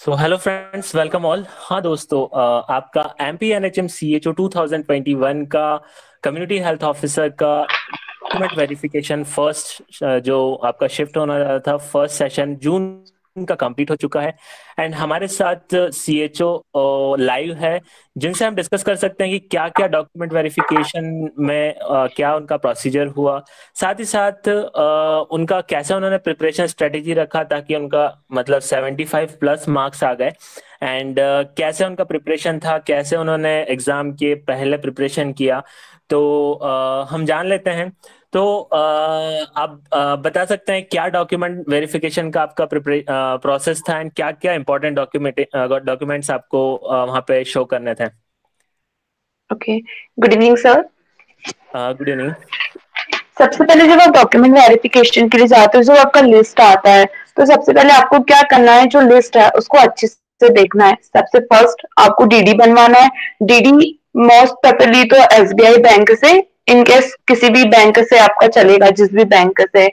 सो hello friends, welcome all. हाँ दोस्तों, आपका M P N H M C H O 2021 का कम्युनिटी हेल्थ ऑफिसर का डॉक्यूमेंट वेरिफिकेशन फर्स्ट जो आपका शिफ्ट होना रहा था, फर्स्ट सेशन जून का कंप्लीट हो चुका है। एंड हमारे साथ सी एच ओ लाइव है, जिनसे हम डिस्कस कर सकते हैं कि क्या क्या डॉक्यूमेंट वेरिफिकेशन में क्या उनका प्रोसीजर हुआ। साथ ही साथ उनका कैसे उन्होंने प्रिपरेशन स्ट्रेटेजी रखा ताकि उनका मतलब 75 प्लस मार्क्स आ गए। एंड कैसे उनका प्रिपरेशन था, कैसे उन्होंने एग्जाम के पहले प्रिपरेशन किया। तो हम जान लेते हैं। तो आप बता सकते हैं क्या डॉक्यूमेंट वेरिफिकेशन का आपका प्रोसेस था एंड क्या क्या इंपॉर्टेंट डॉक्यूमेंट्स आपको वहाँ पे शो करने थे। Okay. Good evening sir. Good evening. सबसे पहले जब आप डॉक्यूमेंट वेरिफिकेशन के लिए जाते हो, जब आपका लिस्ट आता है तो सबसे पहले आपको क्या करना है, जो लिस्ट है उसको अच्छे से देखना है। सबसे फर्स्ट आपको डीडी बनवाना है। डीडी मोस्ट प्रेफरली तो एसबीआई बैंक से, इनकेस किसी भी बैंक से आपका चलेगा, जिस भी बैंक से।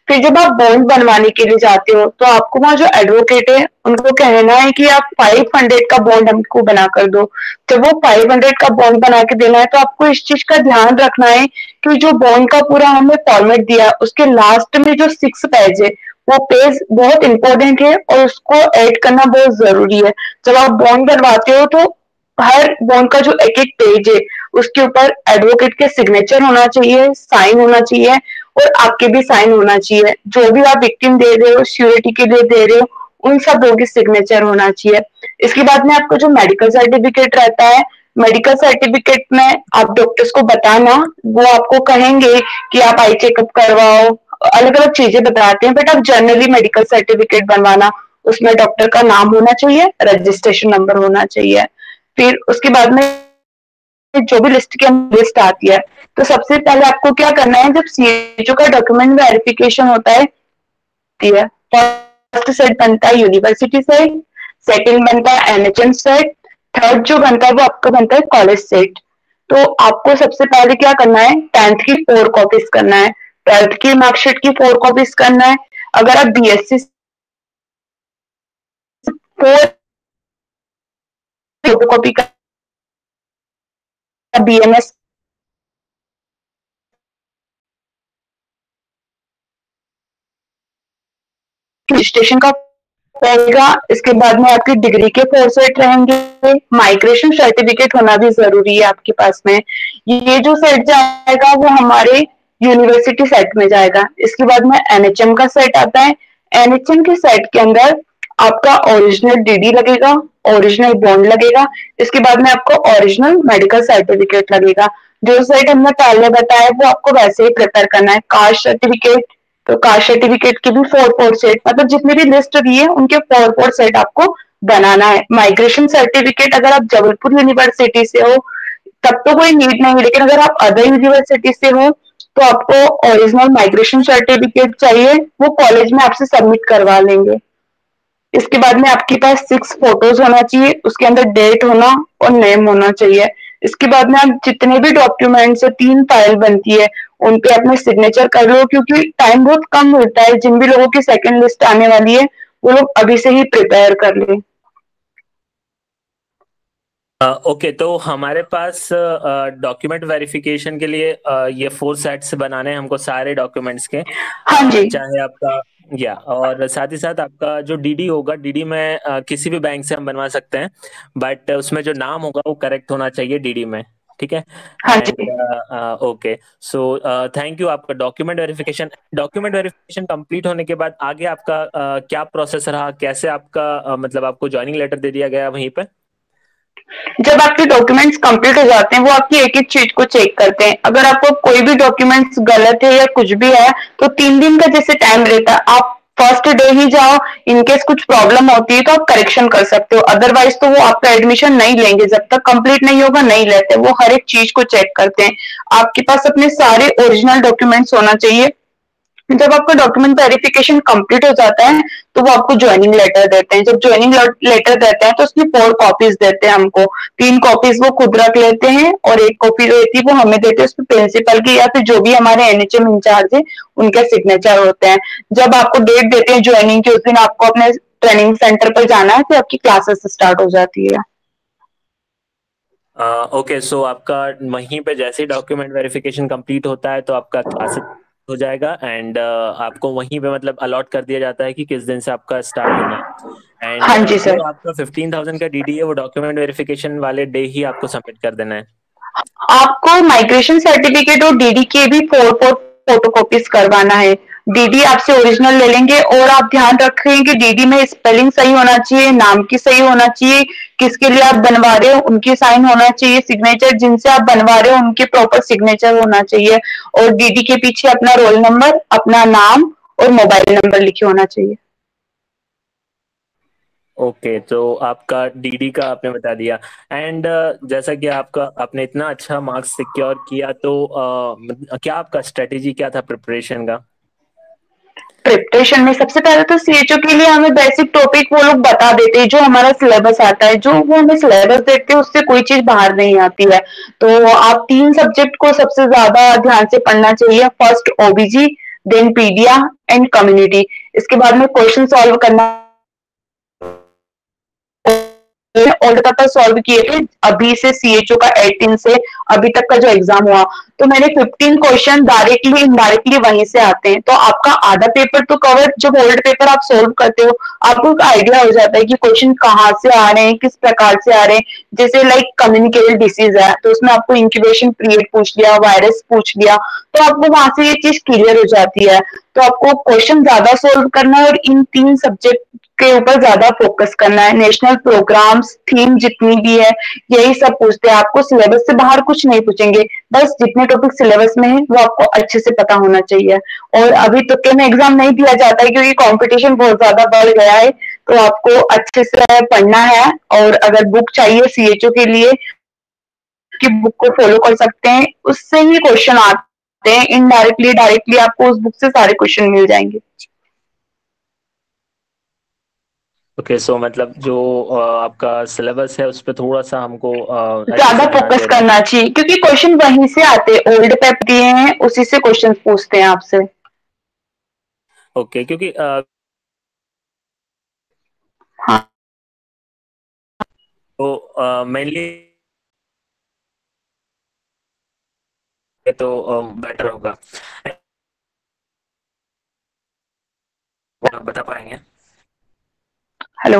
फिर जब आप बॉन्ड बनवाने के लिए जाते हो तो आपको वहां जो एडवोकेट है उनको कहना है कि आप 500 का बॉन्ड हमको बना कर दो। जब वो 500 का बॉन्ड बना के देना है तो आपको इस चीज का ध्यान रखना है कि जो बॉन्ड का पूरा हमें फॉर्मेट दिया उसके लास्ट में जो 6 पेज है वो पेज बहुत इंपॉर्टेंट है और उसको ऐड करना बहुत जरूरी है। जब आप बॉन्ड बनवाते हो तो हर बॉन्ड का जो एक एक पेज है उसके ऊपर एडवोकेट के सिग्नेचर होना चाहिए, साइन होना चाहिए और आपके भी साइन होना चाहिए। जो भी आप विक्टिम दे रहे हो, श्योरिटी के लिए दे रहे हो, उन सब लोगों की सिग्नेचर होना चाहिए। इसके बाद में आपका जो मेडिकल सर्टिफिकेट रहता है, मेडिकल सर्टिफिकेट में आप डॉक्टर्स को बताना, वो आपको कहेंगे कि आप आई चेकअप करवाओ, अलग अलग चीजें बताते हैं, बट आप जनरली मेडिकल सर्टिफिकेट बनवाना। उसमें डॉक्टर का नाम होना चाहिए, रजिस्ट्रेशन नंबर होना चाहिए। फिर उसके बाद में जो भी लिस्ट आती है, तो सबसे पहले आपको क्या करना है, जब सीएचओ का डॉक्यूमेंट वेरिफिकेशन होता है, फर्स्ट सेट बनता है यूनिवर्सिटी सेट, सेकंड बनता है एनएचएम सेट, थर्ड जो बनता है वो आपका बनता है कॉलेज सेट। तो आपको सबसे पहले क्या करना है, 10th की 4 कॉपीज करना है, 12th की मार्कशीट की 4 कॉपीज करना है। अगर आप बीएससी 4 कॉपी का, बीएमएस रजिस्ट्रेशन का रहेगा। इसके बाद में आपकी डिग्री के 4 सेट रहेंगे। माइग्रेशन सर्टिफिकेट होना भी जरूरी है आपके पास में। ये जो सेट जाएगा वो हमारे यूनिवर्सिटी सेट में जाएगा। इसके बाद में एनएचएम का सेट आता है। एनएचएम के सेट के अंदर आपका ओरिजिनल डीडी लगेगा, ओरिजिनल बॉन्ड लगेगा। इसके बाद में आपको ओरिजिनल मेडिकल सर्टिफिकेट लगेगा। जो सेट हमने पहले बताया वो आपको वैसे ही प्रिपेयर करना है। कास्ट सर्टिफिकेट, तो कास्ट सर्टिफिकेट के भी 4 4 सेट, मतलब जितने भी लिस्ट दी है उनके 4 4 सेट आपको बनाना है। माइग्रेशन सर्टिफिकेट अगर आप जबलपुर यूनिवर्सिटी से हो तब तो कोई नीड नहीं है, लेकिन अगर आप अदर यूनिवर्सिटी से हो तो आपको ओरिजिनल माइग्रेशन सर्टिफिकेट चाहिए, वो कॉलेज में आपसे सबमिट करवा लेंगे। इसके बाद में आपके पास 6 फोटोज होना चाहिए, उसके अंदर डेट होना और नेम होना चाहिए। इसके बाद में आप जितने भी डॉक्यूमेंट्स है, 3 फाइल बनती है, उन पे अपने सिग्नेचर कर लो, क्योंकि टाइम बहुत कम मिलता है। जिन भी लोगों की सेकंड लिस्ट आने वाली है वो लोग अभी से ही प्रिपेयर कर ले। ओके, तो हमारे पास डॉक्यूमेंट वेरिफिकेशन के लिए ये 4 सेट्स बनाने हैं हमको, सारे डॉक्यूमेंट्स के। हाँ जी। चाहे आपका या और साथ ही साथ आपका जो डीडी होगा, डीडी में किसी भी बैंक से हम बनवा सकते हैं, बट उसमें जो नाम होगा वो करेक्ट होना चाहिए डीडी में। ठीक है। हाँ एंड जी। Okay, so thank you. आपका डॉक्यूमेंट वेरिफिकेशन कंप्लीट होने के बाद आगे आपका क्या प्रोसेस रहा, कैसे आपका मतलब आपको ज्वाइनिंग लेटर दे दिया गया वहीं पे। जब आपके डॉक्यूमेंट्स कंप्लीट हो जाते हैं वो आपकी एक एक चीज को चेक करते हैं। अगर आपको कोई भी डॉक्यूमेंट्स गलत है या कुछ भी है तो 3 दिन का जैसे टाइम रहता है, आप फर्स्ट डे ही जाओ। इनकेस कुछ प्रॉब्लम होती है तो आप करेक्शन कर सकते हो, अदरवाइज तो वो आपका एडमिशन नहीं लेंगे। जब तक कंप्लीट नहीं होगा नहीं लेते, वो हर एक चीज को चेक करते हैं। आपके पास अपने सारे ओरिजिनल डॉक्यूमेंट्स होना चाहिए। जब आपका डॉक्यूमेंट वेरिफिकेशन कंप्लीट हो जाता है तो वो आपको ज्वाइनिंग लेटर देते हैं। जब ज्वाइनिंग लेटर देते हैं तो उसकी 4 कॉपीज देते हैं हमको। 3 कॉपीज वो खुद रख लेते हैं और एक कॉपी जो रहती है वो हमें देते हैं। उसमें प्रिंसिपल की या फिर जो भी हमारे एनएचएम इंचार्ज है उनके सिग्नेचर होते हैं। जब आपको डेट देते हैं ज्वाइनिंग की, उस दिन आपको अपने ट्रेनिंग सेंटर पर जाना है, फिर आपकी क्लासेस स्टार्ट हो जाती है। ओके, सो आपका वहीं पे जैसे ही डॉक्यूमेंट वेरिफिकेशन कंप्लीट होता है तो आपका क्लासेस हो जाएगा, एंड आपको वहीं पे मतलब अलॉट कर दिया जाता है कि किस दिन से आपका स्टार्ट होना है। एंड हाँ जी जो सर। आपका 15,000 का डीडी है वो डॉक्यूमेंट वेरिफिकेशन वाले डे ही आपको सबमिट कर देना है। आपको माइग्रेशन सर्टिफिकेट और डीडी के भी फोर फोर फोटोकॉपीज करवाना है। डीडी आपसे ओरिजिनल ले लेंगे, और आप ध्यान रखें कि डीडी में स्पेलिंग सही होना चाहिए, नाम की सही होना चाहिए, किसके लिए आप बनवा रहे हो उनकी साइन होना चाहिए, सिग्नेचर जिनसे आप बनवा रहे हो उनके प्रॉपर सिग्नेचर होना चाहिए, और डीडी के पीछे अपना रोल नंबर, अपना नाम और मोबाइल नंबर लिखे होना चाहिए। ओके, तो आपका डीडी का आपने बता दिया। एंड जैसा कि आपका आपने इतना अच्छा मार्क्स सिक्योर किया, तो क्या आपका स्ट्रेटेजी क्या था प्रिपरेशन का? प्रिपरेशन में सबसे पहले तो सीएचओ के लिए हमें बेसिक टॉपिक वो लोग बता देते हैं, जो हमारा सिलेबस आता है, जो वो हमें सिलेबस देते हैं उससे कोई चीज बाहर नहीं आती है। तो आप 3 सब्जेक्ट को सबसे ज्यादा ध्यान से पढ़ना चाहिए, first OBG, then pedia and community. इसके बाद में क्वेश्चन सॉल्व करना, ओल्ड पेपर सॉल्व किए थे अभी से, सीएचओ का 18 से अभी तक का जो एग्जाम हुआ, तो मैंने 15 क्वेश्चन डायरेक्टली इनडायरेक्टली वहीं से आते हैं, तो आपका आधा पेपर तो कवर, जब ओल्ड पेपर आप सोल्व करते हो आपको एक आइडिया हो जाता है कि क्वेश्चन कहाँ से आ रहे हैं, किस प्रकार से आ रहे हैं। जैसे लाइक कम्युनिकेबल डिसीज है तो उसमें आपको इंक्यूबेशन पीरियड पूछ लिया, वायरस पूछ लिया, तो आपको वहां से ये चीज क्लियर हो जाती है। तो आपको क्वेश्चन ज्यादा सोल्व करना है और इन 3 सब्जेक्ट के ऊपर ज्यादा फोकस करना है। नेशनल प्रोग्राम्स थीम जितनी भी है यही सब पूछते हैं, आपको सिलेबस से बाहर कुछ नहीं पूछेंगे, बस जितने टॉपिक सिलेबस में है वो आपको अच्छे से पता होना चाहिए। और अभी तुक्के में एग्जाम नहीं दिया जाता है क्योंकि कंपटीशन बहुत ज्यादा बढ़ गया है, तो आपको अच्छे से पढ़ना है। और अगर बुक चाहिए सीएचओ के लिए कि बुक को फॉलो कर सकते हैं, उससे ही क्वेश्चन आते हैं इनडायरेक्टली, डायरेक्टली आपको उस बुक से सारे क्वेश्चन मिल जाएंगे। ओके, सो मतलब जो आपका सिलेबस है उस पर थोड़ा सा हमको अच्छे ज्यादा से ध्यान फोकस देना है। करना चाहिए क्योंकि क्वेश्चन वहीं से आते हैं, ओल्ड पेपर दिए हैं उसी से क्वेश्चन पूछते हैं आपसे। ओके, क्योंकि हाँ। तो मेनली तो बेटर होगा, आप बता पाएंगे? हेलो।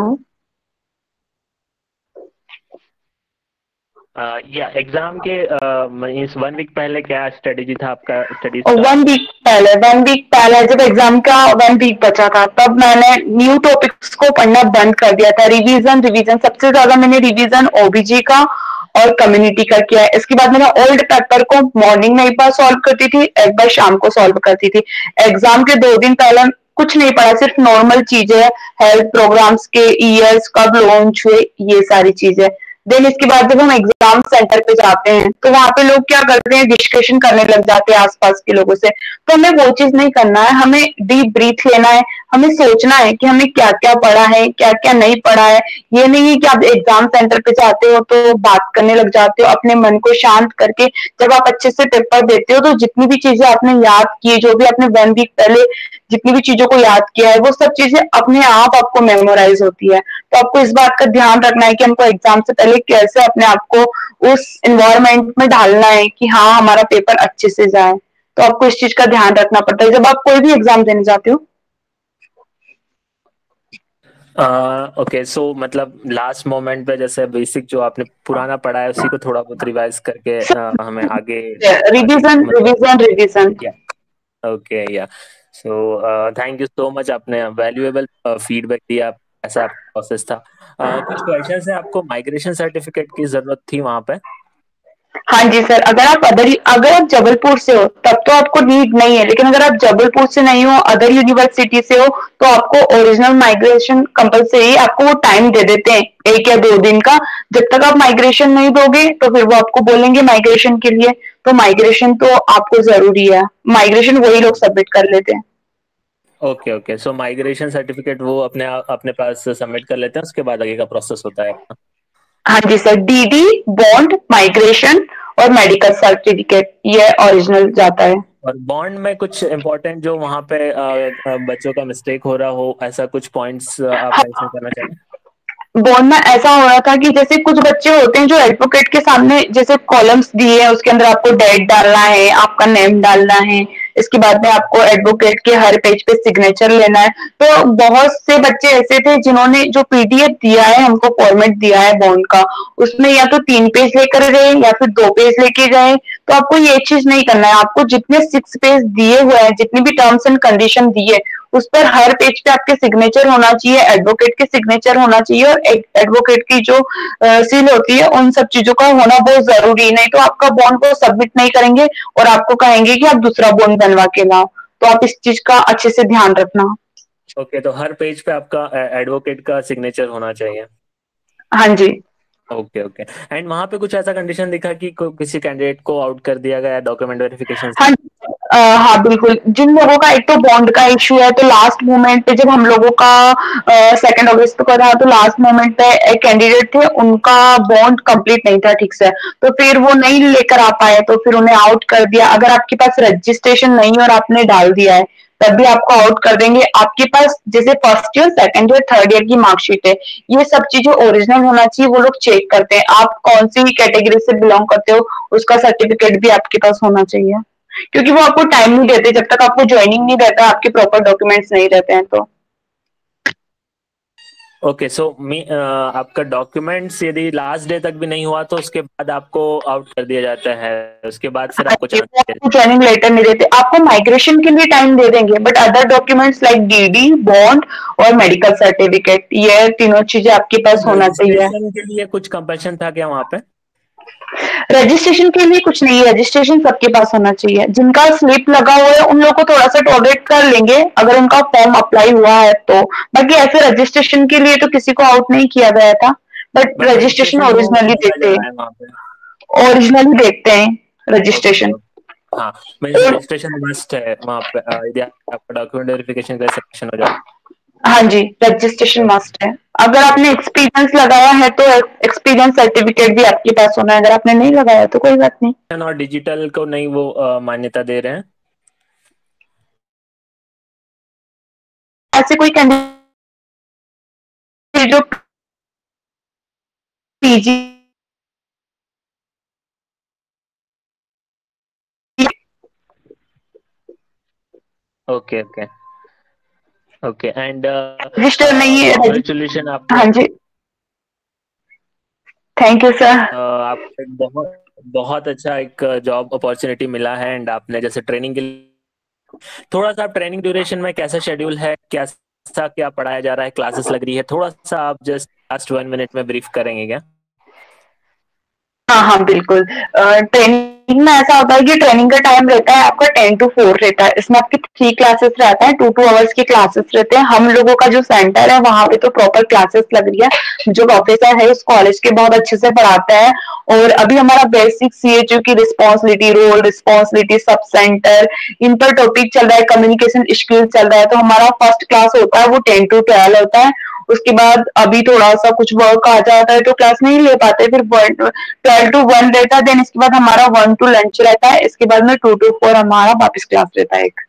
या एग्जाम के मीन्स 1 वीक पहले क्या स्ट्रेटेजी था आपका स्टडीज और का? 1 वीक पहले जब एग्जाम का 1 वीक बचा था तब मैंने न्यू टॉपिक्स को पढ़ना बंद कर दिया था। रिवीजन रिवीजन सबसे ज्यादा मैंने रिवीजन ओबीजी का और कम्युनिटी का किया है। इसके बाद मैंने ओल्ड पेपर को मॉर्निंग में एक बार सॉल्व करती थी, एक बार शाम को सॉल्व करती थी। एग्जाम के 2 दिन पहले कुछ नहीं पढ़ा, सिर्फ नॉर्मल चीजें, हेल्थ प्रोग्राम्स के ईयर्स कब लॉन्च हुए, ये सारी चीजें। देन इसके बाद जब हम एग्जाम सेंटर पे जाते हैं तो वहां पे लोग क्या करते हैं, डिस्कशन करने लग जाते हैं आसपास के लोगों से। तो हमें वो चीज नहीं करना है, हमें डीप ब्रीथ लेना है, हमें सोचना है कि हमें क्या क्या पढ़ा है, क्या क्या नहीं पढ़ा है। ये नहीं है कि आप एग्जाम सेंटर पे जाते हो तो बात करने लग जाते हो, अपने मन को शांत करके जब आप अच्छे से पेपर देते हो तो जितनी भी चीजें आपने याद की, जो भी आपने 1 वीक पहले जितनी भी चीजों को याद किया है, वो सब चीजें अपने आप आपको मेमोराइज होती है। तो आपको इस बात का ध्यान रखना है कि हमको एग्जाम से पहले कैसे अपने आप को उस इन्वायरमेंट में डालना है कि हाँ हमारा पेपर अच्छे से जाए। तो आपको इस चीज का ध्यान रखना पड़ता है जब आप कोई भी एग्जाम देने जाते हो। ओके, सो मतलब लास्ट मोमेंट पे जैसे बेसिक जो आपने पुराना पढ़ा है उसी को थोड़ा बहुत रिवाइज करके हमें आगे आगे रिवीजन मतलब। Revision revision. या ओके, या सो थैंक यू सो मच, आपने वैल्यूएबल फीडबैक दिया। ऐसा आपका प्रोसेस था। कुछ क्वेश्चन है आपको माइग्रेशन सर्टिफिकेट की जरूरत थी वहां पे? हाँ जी सर, अगर आप जबलपुर से हो तब तो आपको नीड नहीं है, लेकिन अगर आप जबलपुर से नहीं हो, अदर यूनिवर्सिटी से हो, तो आपको ओरिजिनल माइग्रेशन कंपलसरी, आपको वो टाइम दे देते हैं 1 या 2 दिन का। जब तक आप माइग्रेशन नहीं दोगे तो फिर वो आपको बोलेंगे माइग्रेशन के लिए, तो माइग्रेशन तो आपको जरूरी है। माइग्रेशन वही लोग सबमिट कर लेते हैं। ओके ओके, सो माइग्रेशन सर्टिफिकेट वो अपने पास सबमिट कर लेते हैं, उसके बाद आगे का प्रोसेस होता है अपना। हाँ जी सर, डीडी, बॉन्ड, माइग्रेशन और मेडिकल सर्टिफिकेट ये ओरिजिनल जाता है। और बॉन्ड में कुछ इम्पोर्टेंट जो वहां पे बच्चों का मिस्टेक हो रहा हो, ऐसा कुछ पॉइंट्स आप मेंशन करना चाहें? बॉन्ड में ऐसा हो रहा था कि जैसे कुछ बच्चे होते हैं जो एडवोकेट के सामने जैसे कॉलम्स दिए हैं, उसके अंदर आपको डेट डालना है, आपका नेम डालना है, इसके बाद में आपको एडवोकेट के हर पेज पे सिग्नेचर लेना है। तो बहुत से बच्चे ऐसे थे जिन्होंने जो पीडीएफ दिया है, हमको फॉर्मेट दिया है बॉन्ड का, उसमें या तो 3 पेज लेकर गए या फिर 2 पेज लेके गए। तो आपको ये चीज नहीं करना है। आपको जितने 6 पेज दिए हुए हैं, जितनी भी टर्म्स एंड कंडीशन दिए, उस पर हर पेज पे आपके सिग्नेचर होना चाहिए, एडवोकेट के सिग्नेचर होना चाहिए, और एडवोकेट की जो सील होती है, उन सब चीजों का होना बहुत जरूरी। नहीं तो आपका बॉन्ड को सबमिट नहीं करेंगे और आपको कहेंगे कि आप दूसरा बॉन्ड बनवा के लाओ। तो आप इस चीज का अच्छे से ध्यान रखना। ओके, तो हर पेज पे आपका एडवोकेट का सिग्नेचर होना चाहिए। हाँ जी। Okay okay. एंड वहां पे कुछ ऐसा कंडीशन दिखा कि किसी कैंडिडेट को आउट कर दिया गया डॉक्यूमेंट वेरिफिकेशन से? हाँ हाँ बिल्कुल। जिन लोगों का एक तो बॉन्ड का इश्यू है, तो लास्ट मोमेंट पे जब हम लोगों का 2 अगस्त को था, तो लास्ट मोमेंट पे एक कैंडिडेट थे, उनका बॉन्ड कंप्लीट नहीं था ठीक से, तो फिर वो नहीं लेकर आ पाए, तो फिर उन्हें आउट कर दिया। अगर आपके पास रजिस्ट्रेशन नहीं है और आपने डाल दिया है, तब भी आपको आउट कर देंगे। आपके पास जैसे first year, second year, third year की मार्कशीट है, ये सब चीजें ओरिजिनल होना चाहिए। वो लोग चेक करते हैं आप कौन सी कैटेगरी से बिलोंग करते हो, उसका सर्टिफिकेट भी आपके पास होना चाहिए, क्योंकि वो आपको टाइम नहीं देते जब तक आपको ज्वाइनिंग नहीं रहता, आपके प्रॉपर डॉक्यूमेंट्स नहीं रहते हैं। तो ओके, सो मी आपका डॉक्यूमेंट्स यदि लास्ट डे तक भी नहीं हुआ तो उसके बाद आपको आउट कर दिया जाता है, उसके बाद फिर आपको चांस दिया जाता ज्वाइनिंग लेटर नहीं देते आपको, माइग्रेशन के लिए टाइम दे देंगे, but other documents like DD, bond और मेडिकल सर्टिफिकेट, ये तीनों चीजें आपके पास है। होना चाहिए। रजिस्ट्रेशन के लिए कुछ कंपल्शन था क्या वहां पे? रजिस्ट्रेशन के लिए कुछ नहीं है, रजिस्ट्रेशन सबके पास होना चाहिए। जिनका स्लिप लगा हुआ है उन लोगों को थोड़ा सा टॉलरेट कर लेंगे अगर उनका फॉर्म अप्लाई हुआ है तो। बाकी ऐसे रजिस्ट्रेशन के लिए तो किसी को आउट नहीं किया गया था, बट बट रजिस्ट्रेशन रजिस्ट्रेशन तो ओरिजिनली दिया जा देखते रहा हैं। है वहां पे। ओरिजिनली देखते हैं ओके रजिस्ट्रेशन। ओके। हाँ, मीन्स रजिस्ट्रेशन मस्ट है वहां पे यदि आपका डॉक्यूमेंट वेरिफिकेशन का सिलेक्शन हो जाए। हाँ जी, रजिस्ट्रेशन मस्ट है। अगर आपने एक्सपीरियंस लगाया है तो एक्सपीरियंस सर्टिफिकेट भी आपके पास होना है, अगर आपने नहीं लगाया तो कोई बात नहीं। और डिजिटल को नहीं वो मान्यता दे रहे हैं? ऐसे कोई कैंडिडेट जो PG okay okay okay. And register नहीं है कॉन्ग्रेचुलेशन आपको। हाँ जी, थैंक यू सर। आपको एक बहुत बहुत अच्छा एक जॉब अपॉर्चुनिटी मिला है। एंड आपने जैसे ट्रेनिंग के लिए थोड़ा सा, आप ट्रेनिंग ड्यूरेशन में कैसा शेड्यूल है, कैसा क्या पढ़ाया जा रहा है, क्लासेस लग रही है, थोड़ा सा आप जस्ट लास्ट 1 मिनट में ब्रीफ करेंगे क्या? हाँ हाँ बिल्कुल। ट्रेनिंग में ऐसा होता है कि ट्रेनिंग का टाइम रहता है आपका 10 to 4 रहता है। इसमें आपकी 3 क्लासेस रहता है, 2 2 आवर्स की क्लासेस रहते हैं। हम लोगों का जो सेंटर है वहां पे तो प्रॉपर क्लासेस लग रही है। जो प्रोफेसर है उस कॉलेज के बहुत अच्छे से पढ़ाता है। और अभी हमारा बेसिक सीएचयू की responsibility, role responsibility, sub centre, इन पर टॉपिक चल रहा है, कम्युनिकेशन स्किल चल रहा है। तो हमारा फर्स्ट क्लास होता है वो 10 to 12 होता है। उसके बाद अभी थोड़ा सा कुछ वर्क आ जाता है तो क्लास नहीं ले पाते, फिर 12 to 1 रहता है। देन इसके बाद हमारा 1 to लंच रहता है। इसके बाद में 2 to 4 हमारा वापस क्लास रहता है एक।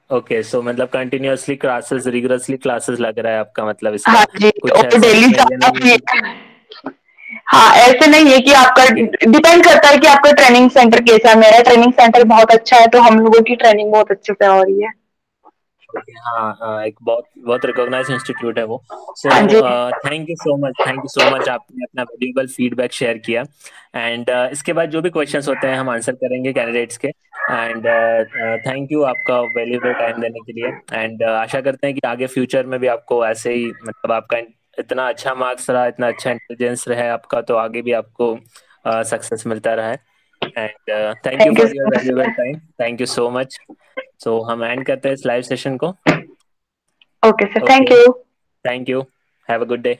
ओके, सो मतलब कंटिन्यूअसली क्लासेस, रिगरसली क्लासेस लग रहा है आपका मतलब हाँ इसका? जी, कुछ और ऐसा डेली इसमें ये जाना नहीं है भी कि है। हाँ, ऐसे नहीं है कि आपका ओके डिपेंड करता है कि आपका ट्रेनिंग सेंटर कैसा है। मेरा ट्रेनिंग सेंटर बहुत अच्छा है, तो हम लोगों की ट्रेनिंग बहुत अच्छे से हो रही है। ओके। हाँ एक बहुत बहुत रिकॉग्नाइज इंस्टीट्यूट है वो। सो हाँ जी। Thank you so much, thank you so much, आपने अपना वैल्यूएबल फीडबैक शेयर किया। एंड इसके बाद जो भी क्वेश्चंस होते हैं हम आंसर करेंगे कैंडिडेट्स के। एंड थैंक यू आपका वैल्यूएबल टाइम देने के लिए। एंड आशा करते हैं कि आगे फ्यूचर में भी आपको ऐसे ही, मतलब आपका इतना अच्छा मार्क्स रहा, इतना अच्छा इंटेलिजेंस रहे आपका, तो आगे भी आपको सक्सेस मिलता रहे। And thank you thank you for your so much valuable sir. Time, thank you so much. So हम एंड करते हैं इस लाइव सेशन को। Okay sir, thank okay, you. thank you. Have a good day.